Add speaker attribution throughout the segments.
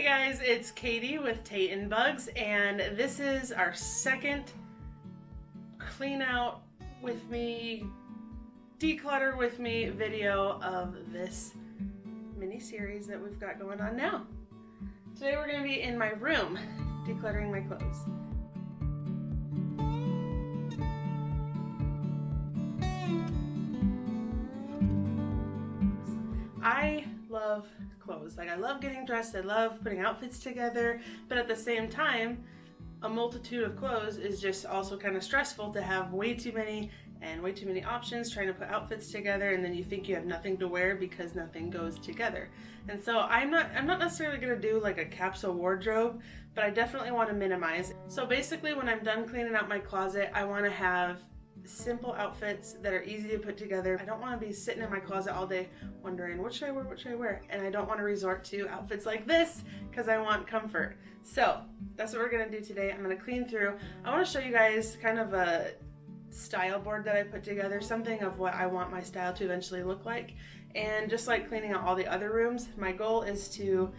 Speaker 1: Hey guys, it's Katie with Tate and Bugs, and this is our second clean out with me, declutter with me video of this mini series that we've got going on now. Today we're going to be in my room, decluttering my clothes. I love clothes. Like, I love getting dressed, I love putting outfits together, but at the same time, a multitude of clothes is just also kind of stressful to have way too many options trying to put outfits together, and then you think you have nothing to wear because nothing goes together. And so I'm not necessarily going to do like a capsule wardrobe, but I definitely want to minimize. So basically, when I'm done cleaning out my closet, I want to have simple outfits that are easy to put together. I don't want to be sitting in my closet all day wondering what should I wear, and I don't want to resort to outfits like this because I want comfort. So that's what we're going to do today. I'm going to clean through. I want to show you guys kind of a style board that I put together, something of what I want my style to eventually look like. And just like cleaning out all the other rooms, my goal is to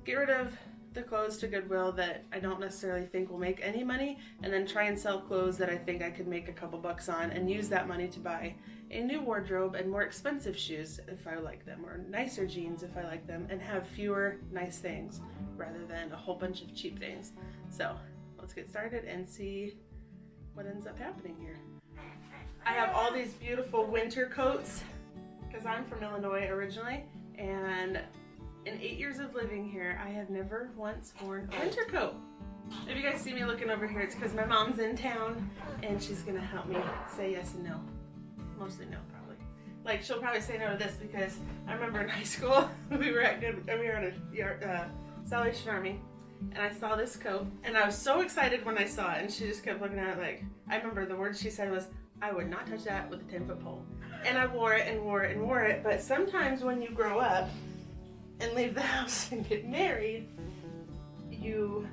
Speaker 1: get rid of the clothes to Goodwill that I don't necessarily think will make any money, and then try and sell clothes that I think I could make a couple bucks on, and use that money to buy a new wardrobe and more expensive shoes if I like them, or nicer jeans if I like them, and have fewer nice things rather than a whole bunch of cheap things. So let's get started and see what ends up happening here. I have all these beautiful winter coats because I'm from Illinois originally, and in 8 years of living here, I have never once worn a winter coat. If you guys see me looking over here, it's because my mom's in town and she's gonna help me say yes and no. Mostly no, probably. Like, she'll probably say no to this because I remember in high school, we were in a Salvation Army, and I saw this coat, and I was so excited when I saw it, and she just kept looking at it like, I remember the words she said was, "I would not touch that with a 10-foot pole." And I wore it and wore it and wore it, but sometimes when you grow up and leave the house and get married, you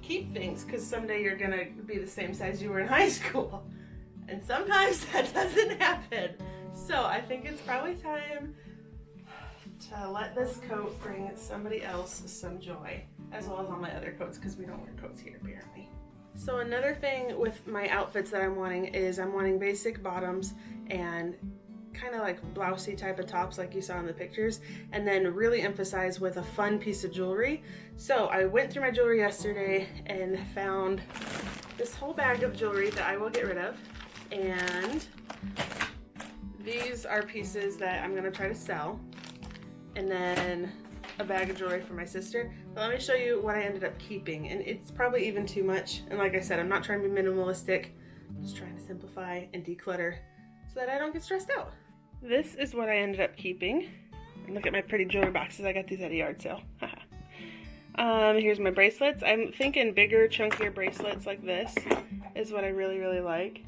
Speaker 1: keep things because someday you're gonna be the same size you were in high school, and sometimes that doesn't happen. So I think it's probably time to let this coat bring somebody else some joy, as well as all my other coats, because we don't wear coats here apparently. So another thing with my outfits that I'm wanting is I'm wanting basic bottoms and kind of like blousey type of tops like you saw in the pictures, and then really emphasize with a fun piece of jewelry. So I went through my jewelry yesterday and found this whole bag of jewelry that I will get rid of, and these are pieces that I'm going to try to sell, and then a bag of jewelry for my sister. But let me show you what I ended up keeping, and it's probably even too much, and like I said, I'm not trying to be minimalistic, I'm just trying to simplify and declutter so that I don't get stressed out. This is what I ended up keeping. And look at my pretty jewelry boxes. I got these at a yard sale. Here's my bracelets. I'm thinking bigger, chunkier bracelets like this is what I really, really like.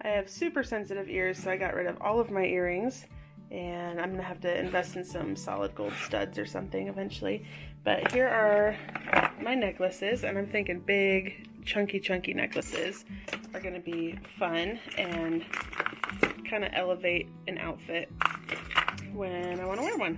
Speaker 1: I have super sensitive ears, so I got rid of all of my earrings. And I'm going to have to invest in some solid gold studs or something eventually. But here are my necklaces, and I'm thinking big, chunky necklaces are going to be fun and kind of elevate an outfit when I want to wear one.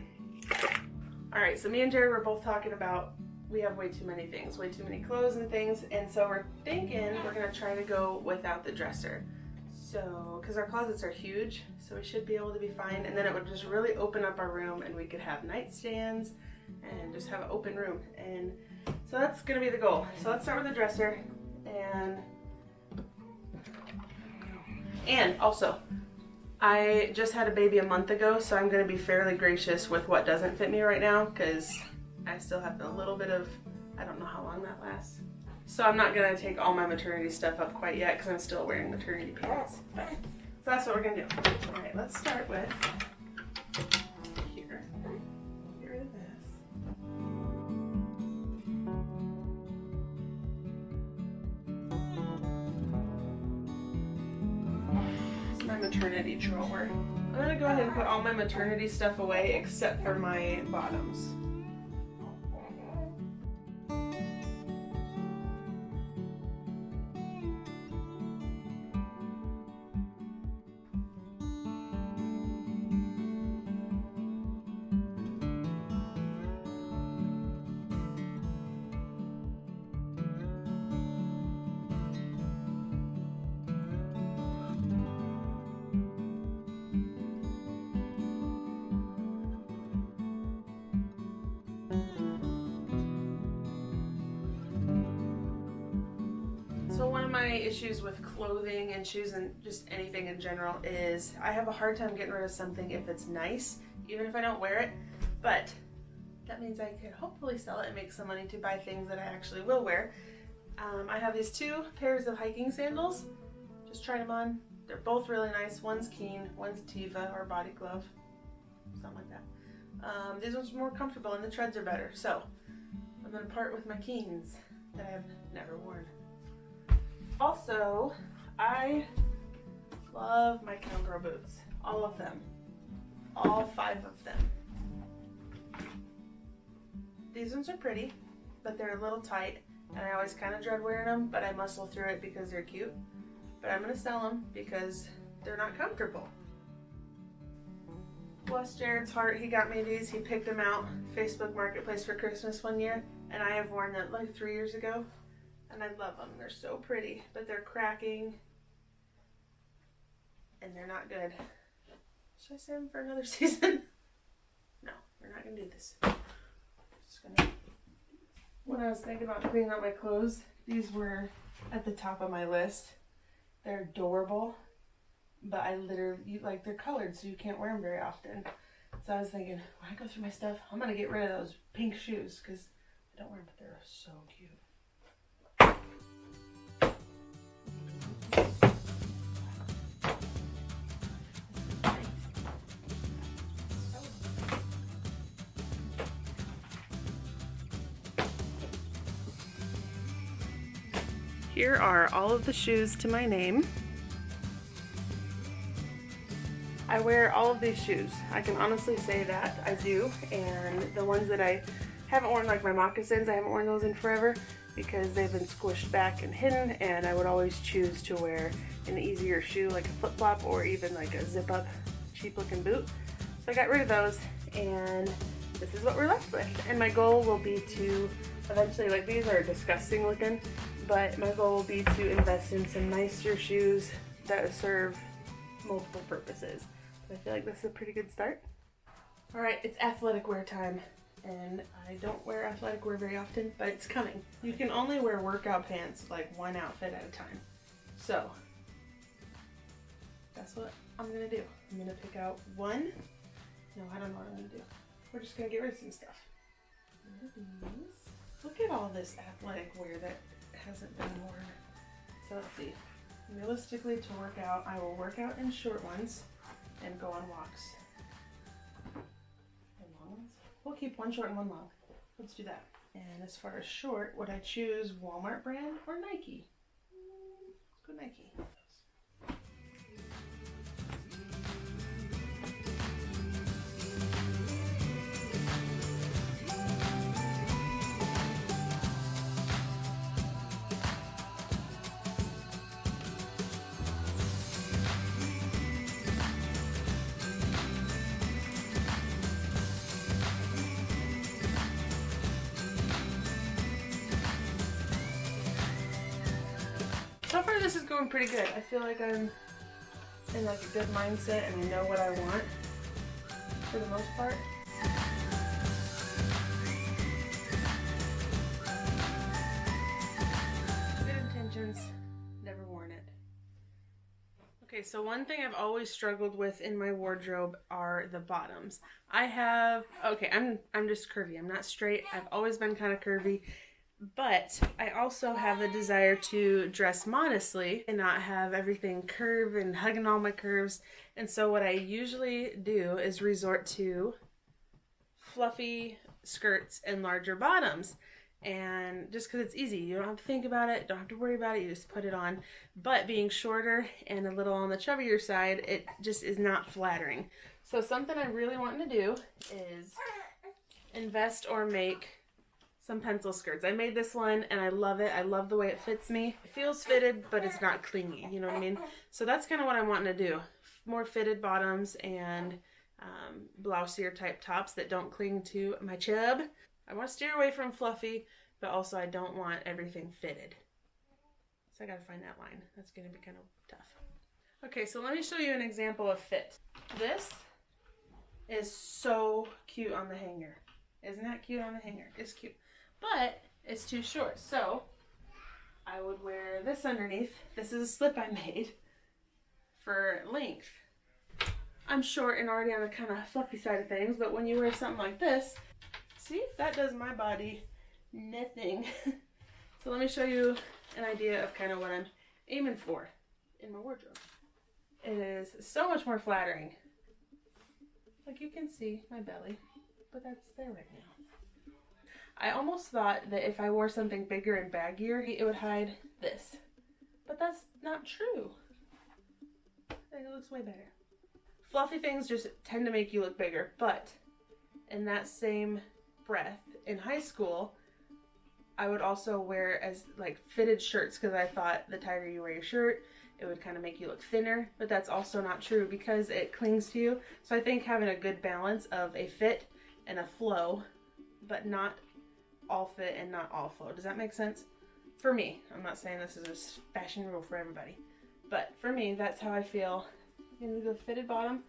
Speaker 1: Alright, so me and Jarrod were both talking about we have way too many things, way too many clothes and things, and so we're thinking we're going to try to go without the dresser. So, because our closets are huge, so we should be able to be fine, and then it would just really open up our room, and we could have nightstands and just have an open room. And so that's going to be the goal. So let's start with the dresser, and also, I just had a baby a month ago, so I'm going to be fairly gracious with what doesn't fit me right now, because I still have a little bit of, I don't know how long that lasts. So I'm not going to take all my maternity stuff up quite yet, because I'm still wearing maternity pants. But, so that's what we're going to do. Alright, let's start with here. Get rid of this. This is my maternity drawer. I'm going to go ahead and put all my maternity stuff away except for my bottoms. my issues with clothing and shoes and just anything in general is I have a hard time getting rid of something if it's nice, even if I don't wear it. But that means I could hopefully sell it and make some money to buy things that I actually will wear. I have these 2 pairs of hiking sandals. Just tried them on. They're both really nice. One's Keen, one's Tiva or Body Glove, something like that. These ones are more comfortable and the treads are better. So I'm gonna part with my Keens that I have never worn. Also, I love my cowgirl boots. All of them. All 5 of them. These ones are pretty, but they're a little tight, and I always kind of dread wearing them, but I muscle through it because they're cute. But I'm going to sell them because they're not comfortable. Bless Jared's heart, he got me these. He picked them out Facebook Marketplace for Christmas one year, and I have worn them like 3 years ago, and I love them. They're so pretty, but they're cracking, and they're not good. Should I save them for another season? No, we're not going to do this. Just gonna... When I was thinking about cleaning out my clothes, these were at the top of my list. They're adorable, but I literally, like, they're colored, so you can't wear them very often. So I was thinking, when I go through my stuff, I'm going to get rid of those pink shoes, because I don't wear them, but they're so cute. Here are all of the shoes to my name. I wear all of these shoes. I can honestly say that I do, and the ones that I haven't worn, like my moccasins, I haven't worn those in forever because they've been squished back and hidden, and I would always choose to wear an easier shoe like a flip-flop or even like a zip-up cheap looking boot. So I got rid of those, and this is what we're left with. And my goal will be to eventually, like, these are disgusting looking, but my goal will be to invest in some nicer shoes that serve multiple purposes. I feel like this is a pretty good start. All right, it's athletic wear time, and I don't wear athletic wear very often, but it's coming. You can only wear workout pants like one outfit at a time. So that's what I'm gonna do. I'm gonna pick out one. No, I don't know what I'm gonna do. We're just gonna get rid of some stuff. Look at all this athletic wear that hasn't been worn. So let's see. Realistically, to work out, I will work out in short ones and go on walks. And long ones? We'll keep one short and one long. Let's do that. And as far as short, would I choose Walmart brand or Nike? Let's go Nike. So far this is going pretty good. I feel like I'm in like a good mindset and I know what I want for the most part. Good intentions, never worn it. Okay, so one thing I've always struggled with in my wardrobe are the bottoms. I'm just curvy. I'm not straight. I've always been kind of curvy. But I also have a desire to dress modestly and not have everything curve and hugging all my curves. And so what I usually do is resort to fluffy skirts and larger bottoms. And just because it's easy, you don't have to think about it, don't have to worry about it, you just put it on. But being shorter and a little on the chubbier side, it just is not flattering. So something I really want to do is invest or make some pencil skirts. I made this one and I love it. I love the way it fits me. It feels fitted, but it's not clingy, you know what I mean? So that's kind of what I'm wanting to do. More fitted bottoms and blousier type tops that don't cling to my chub. I want to steer away from fluffy, but also I don't want everything fitted. So I gotta find that line. That's gonna be kind of tough. Okay, so let me show you an example of fit. This is so cute on the hanger. Isn't that cute on the hanger? It's cute. But it's too short. So I would wear this underneath. This is a slip I made for length. I'm short and already on the kind of fluffy side of things, but when you wear something like this, see, that does my body nothing. So let me show you an idea of kind of what I'm aiming for in my wardrobe. It is so much more flattering. Like you can see my belly, but that's there right now. I almost thought that if I wore something bigger and baggier, it would hide this. But that's not true. I think it looks way better. Fluffy things just tend to make you look bigger, but in that same breath, in high school, I would also wear as like fitted shirts because I thought the tighter you wear your shirt, it would kind of make you look thinner, but that's also not true because it clings to you. So I think having a good balance of a fit and a flow, but not all fit and not all flow. Does that make sense? For me, I'm not saying this is a fashion rule for everybody, but for me, that's how I feel. I'm gonna go fitted bottom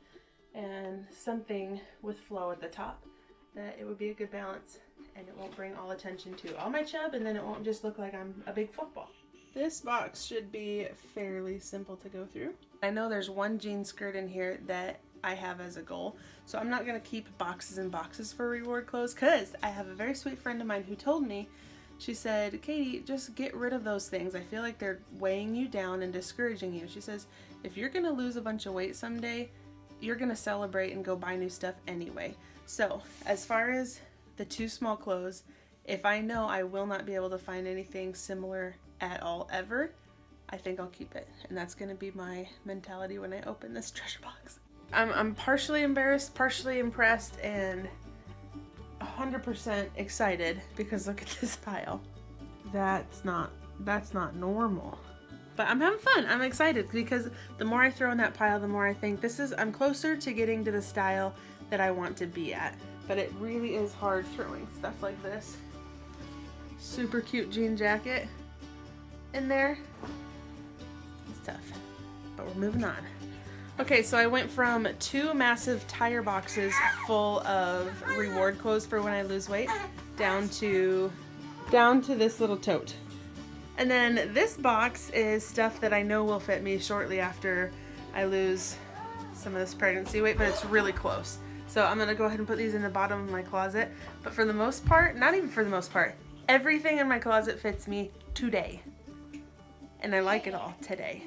Speaker 1: and something with flow at the top, that it would be a good balance and it won't bring all attention to all my chub, and then it won't just look like I'm a big football. This box should be fairly simple to go through. I know there's one jean skirt in here that I have as a goal, so I'm not gonna keep boxes and boxes for reward clothes because I have a very sweet friend of mine who told me, she said, Katie, just get rid of those things. I feel like they're weighing you down and discouraging you. She says, if you're gonna lose a bunch of weight someday, you're gonna celebrate and go buy new stuff anyway. So as far as the two small clothes, if I know I will not be able to find anything similar at all ever, I think I'll keep it. And that's gonna be my mentality when I open this treasure box. I'm partially embarrassed, partially impressed, and 100% excited because look at this pile. That's not normal. But I'm having fun. I'm excited because the more I throw in that pile, the more I think I'm closer to getting to the style that I want to be at. But it really is hard throwing stuff like this. Super cute jean jacket in there. It's tough, but we're moving on. Okay, so I went from 2 massive tire boxes full of reward clothes for when I lose weight down to this little tote. And then this box is stuff that I know will fit me shortly after I lose some of this pregnancy weight, but it's really close. So I'm gonna go ahead and put these in the bottom of my closet. But for the most part, not even for the most part, everything in my closet fits me today. And I like it all today.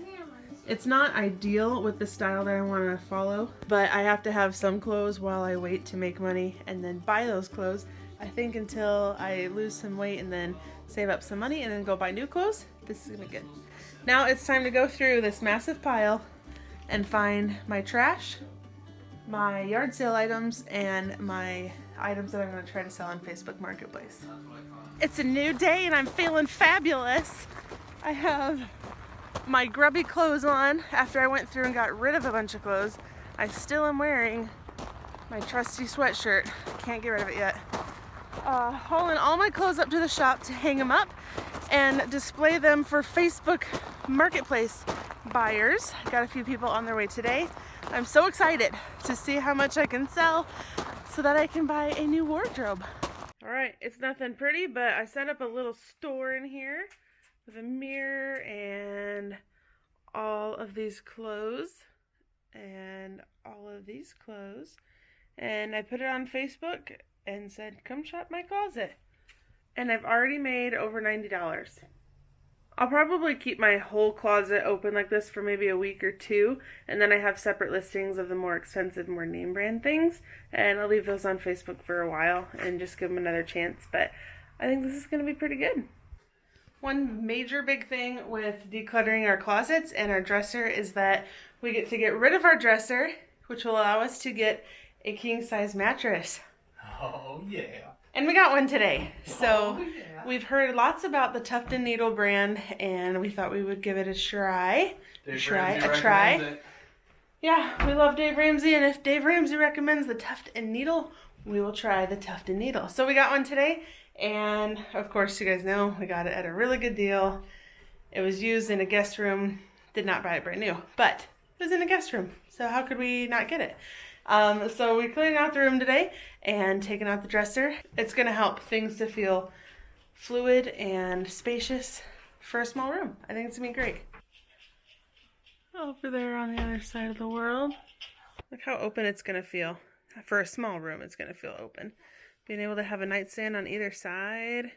Speaker 1: It's not ideal with the style that I want to follow, but I have to have some clothes while I wait to make money and then buy those clothes. I think until I lose some weight and then save up some money and then go buy new clothes, this is gonna be good. Now it's time to go through this massive pile and find my trash, my yard sale items, and my items that I'm gonna try to sell on Facebook Marketplace. It's a new day and I'm feeling fabulous. I have my grubby clothes on after I went through and got rid of a bunch of clothes. I still am wearing my trusty sweatshirt. Can't get rid of it yet. Hauling all my clothes up to the shop to hang them up and display them for Facebook Marketplace buyers. Got a few people on their way today. I'm so excited to see how much I can sell so that I can buy a new wardrobe. All right, it's nothing pretty, but I set up a little store in here with a mirror and all of these clothes and all of these clothes, and I put it on Facebook and said, come shop my closet. And I've already made over $90. I'll probably keep my whole closet open like this for maybe a week or two, and then I have separate listings of the more expensive, more name brand things, and I'll leave those on Facebook for a while and just give them another chance. But I think this is going to be pretty good. One major big thing with decluttering our closets and our dresser is that we get to get rid of our dresser, which will allow us to get a king-size mattress.
Speaker 2: Oh, yeah.
Speaker 1: And we got one today. So we've heard lots about the Tuft & Needle brand, and we thought we would give it a try. Yeah, we love Dave Ramsey, and if Dave Ramsey recommends the Tuft & Needle, we will try the Tuft & Needle. So we got one today. And of course, you guys know we got it at a really good deal. It was used in a guest room. Did not buy it brand new, but it was in a guest room. So how could we not get it? So we cleaned out the room today and taken out the dresser. It's going to help things to feel fluid and spacious for a small room. I think it's gonna be great. Over there on the other side of the world. Look how open it's gonna feel. For a small room, it's gonna feel open. Being able to have a nightstand on either side.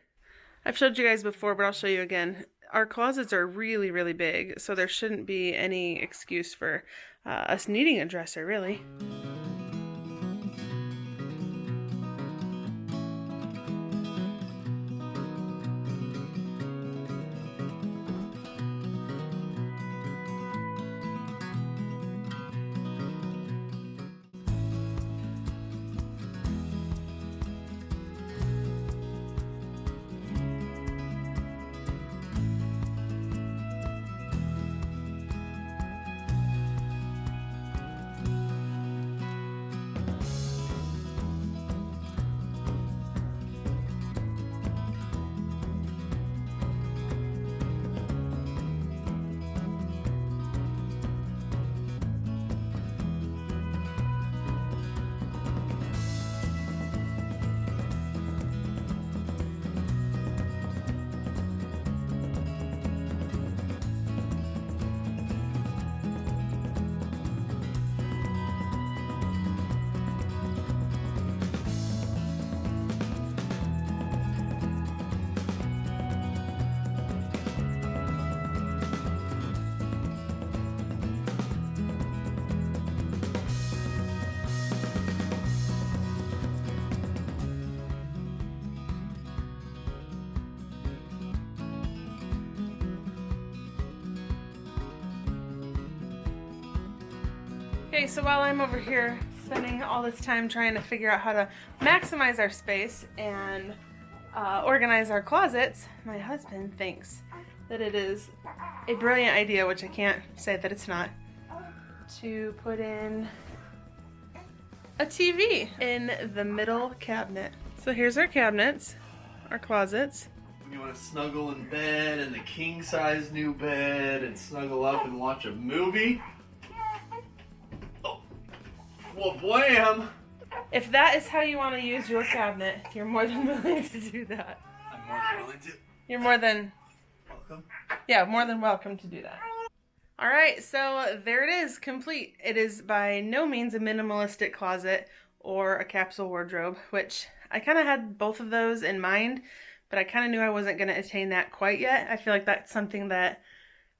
Speaker 1: I've showed you guys before, but I'll show you again. Our closets are really, really big, so there shouldn't be any excuse for us needing a dresser, really. Okay, so while I'm over here spending all this time trying to figure out how to maximize our space and organize our closets, my husband thinks that it is a brilliant idea, which I can't say that it's not, to put in a TV in the middle cabinet. So here's our cabinets, our closets.
Speaker 2: You want to snuggle in bed in the king size new bed and snuggle up and watch a movie? Oh, well, blam!
Speaker 1: If that is how you want to use your cabinet, you're more than willing to do that.
Speaker 2: I'm more than willing to.
Speaker 1: You're more than
Speaker 2: Welcome.
Speaker 1: Yeah, more than welcome to do that. All right, so there it is, complete. It is by no means a minimalistic closet or a capsule wardrobe, which I kind of had both of those in mind, but I kind of knew I wasn't going to attain that quite yet. I feel like that's something that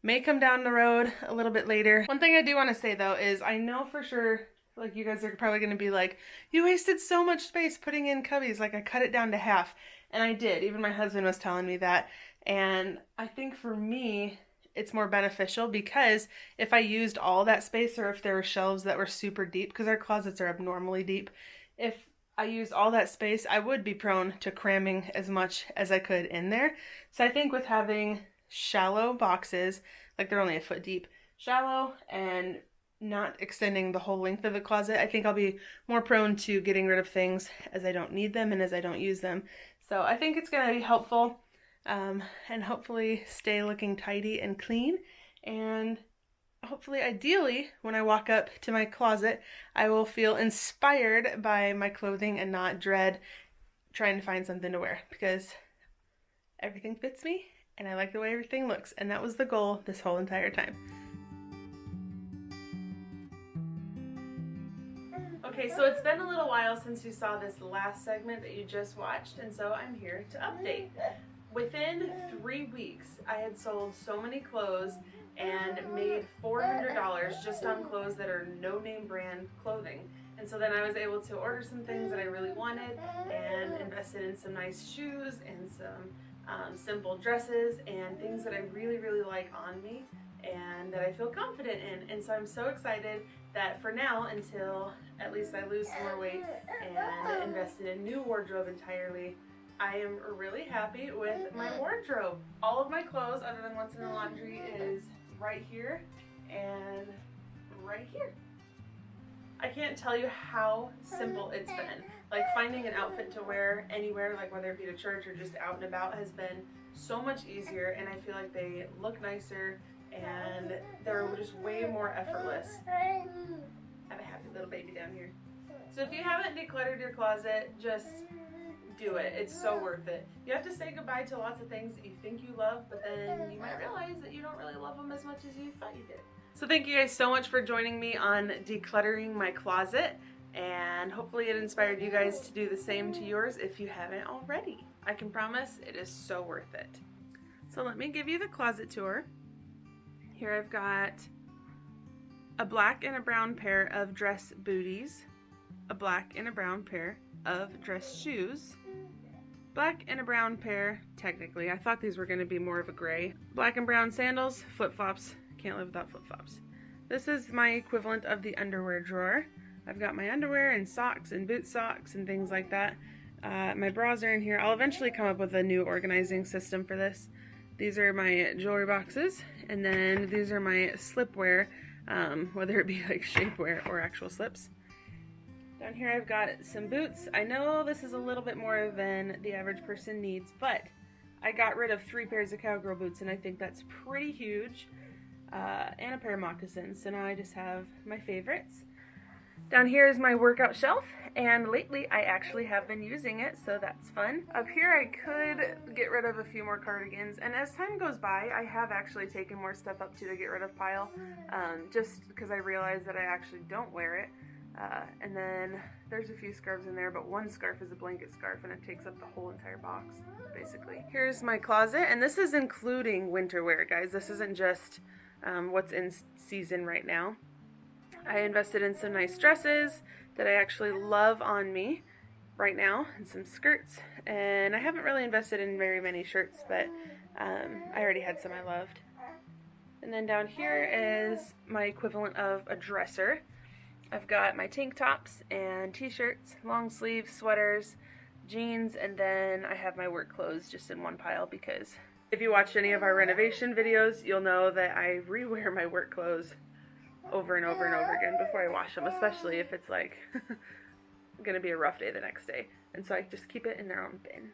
Speaker 1: may come down the road a little bit later. One thing I do want to say though is I know for sure, like you guys are probably going to be like, you wasted so much space putting in cubbies, like I cut it down to half. And I did, even my husband was telling me that. And I think for me, it's more beneficial because if I used all that space or if there were shelves that were super deep, because our closets are abnormally deep, if I used all that space, I would be prone to cramming as much as I could in there. So I think with having shallow boxes, like they're only a foot deep, shallow and not extending the whole length of the closet, I think I'll be more prone to getting rid of things as I don't need them and as I don't use them. So I think it's going to be helpful. And hopefully stay looking tidy and clean, and hopefully ideally when I walk up to my closet I will feel inspired by my clothing and not dread trying to find something to wear, because everything fits me and I like the way everything looks, and that was the goal this whole entire time. Okay, so it's been a little while since you saw this last segment that you just watched, and so I'm here to update. Within 3 weeks, I had sold so many clothes and made $400 just on clothes that are no-name brand clothing. And so then I was able to order some things that I really wanted and invested in some nice shoes and some simple dresses and things that I really, really like on me and that I feel confident in. And so I'm so excited that for now, until at least I lose some more weight and invest in a new wardrobe entirely, I am really happy with my wardrobe. All of my clothes, other than what's in the laundry, is right here and right here. I can't tell you how simple it's been. Like finding an outfit to wear anywhere, like whether it be to church or just out and about, has been so much easier, and I feel like they look nicer and they're just way more effortless. I have a happy little baby down here. So if you haven't decluttered your closet, just do it. It's so worth it. You have to say goodbye to lots of things that you think you love, but then you might realize that you don't really love them as much as you thought you did. So thank you guys so much for joining me on decluttering my closet, and hopefully it inspired you guys to do the same to yours if you haven't already. I can promise it is so worth it. So let me give you the closet tour. Here I've got a black and a brown pair of dress booties, a black and a brown pair of dress shoes, black and a brown pair, technically, I thought these were going to be more of a gray, black and brown sandals, flip-flops, can't live without flip-flops. This is my equivalent of the underwear drawer. I've got my underwear and socks and boot socks and things like that. My bras are in here. I'll eventually come up with a new organizing system for this. These are my jewelry boxes, and then these are my slipwear, whether it be like shapewear or actual slips. Down here I've got some boots. I know this is a little bit more than the average person needs, but I got rid of 3 pairs of cowgirl boots, and I think that's pretty huge. And a pair of moccasins, so now I just have my favorites. Down here is my workout shelf, and lately I actually have been using it, so that's fun. Up here I could get rid of a few more cardigans, and as time goes by I have actually taken more stuff up to the get rid of pile, just because I realized that I actually don't wear it. And then there's a few scarves in there, but one scarf is a blanket scarf and it takes up the whole entire box, basically. Here's my closet, and this is including winter wear, guys. This isn't just what's in season right now. I invested in some nice dresses that I actually love on me right now, and some skirts, and I haven't really invested in very many shirts, but I already had some I loved. And then down here is my equivalent of a dresser. I've got my tank tops and t-shirts, long sleeve sweaters, jeans, and then I have my work clothes just in one pile, because if you watched any of our renovation videos, you'll know that I rewear my work clothes over and over and over again before I wash them, especially if it's like gonna be a rough day the next day. And so I just keep it in their own bin.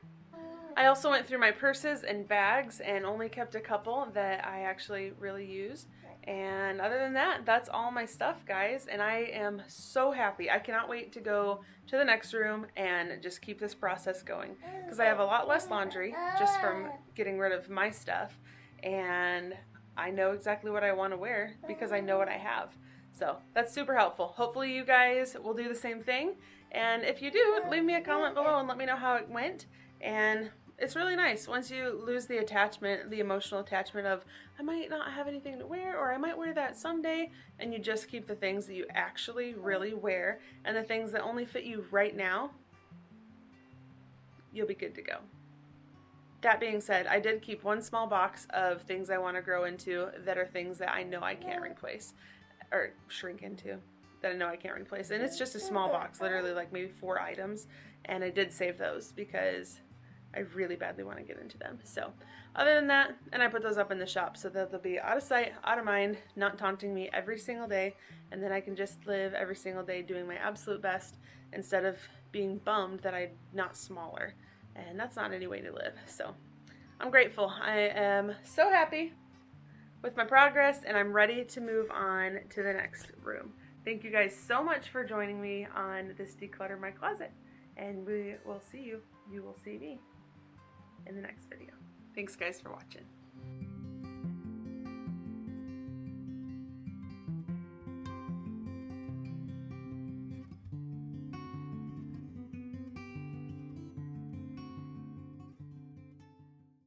Speaker 1: I also went through my purses and bags and only kept a couple that I actually really use. And other than that, that's all my stuff, guys, and I am so happy. I cannot wait to go to the next room and just keep this process going, because I have a lot less laundry just from getting rid of my stuff, and I know exactly what I want to wear because I know what I have. So that's super helpful. Hopefully you guys will do the same thing, and if you do, leave me a comment below and let me know how it went. And it's really nice once you lose the attachment, the emotional attachment of I might not have anything to wear, or I might wear that someday, and you just keep the things that you actually really wear and the things that only fit you right now. You'll be good to go. That being said, I did keep one small box of things I want to grow into that are things that I know I can't replace or shrink into, that I know I can't replace. And it's just a small box, literally like maybe 4 items, and I did save those because I really badly want to get into them. So other than that, and I put those up in the shop so that they'll be out of sight, out of mind, not taunting me every single day, and then I can just live every single day doing my absolute best instead of being bummed that I'm not smaller. And that's not any way to live. So I'm grateful. I am so happy with my progress, and I'm ready to move on to the next room. Thank you guys so much for joining me on this Declutter My Closet, and we will see you will see me in the next video. Thanks guys for watching.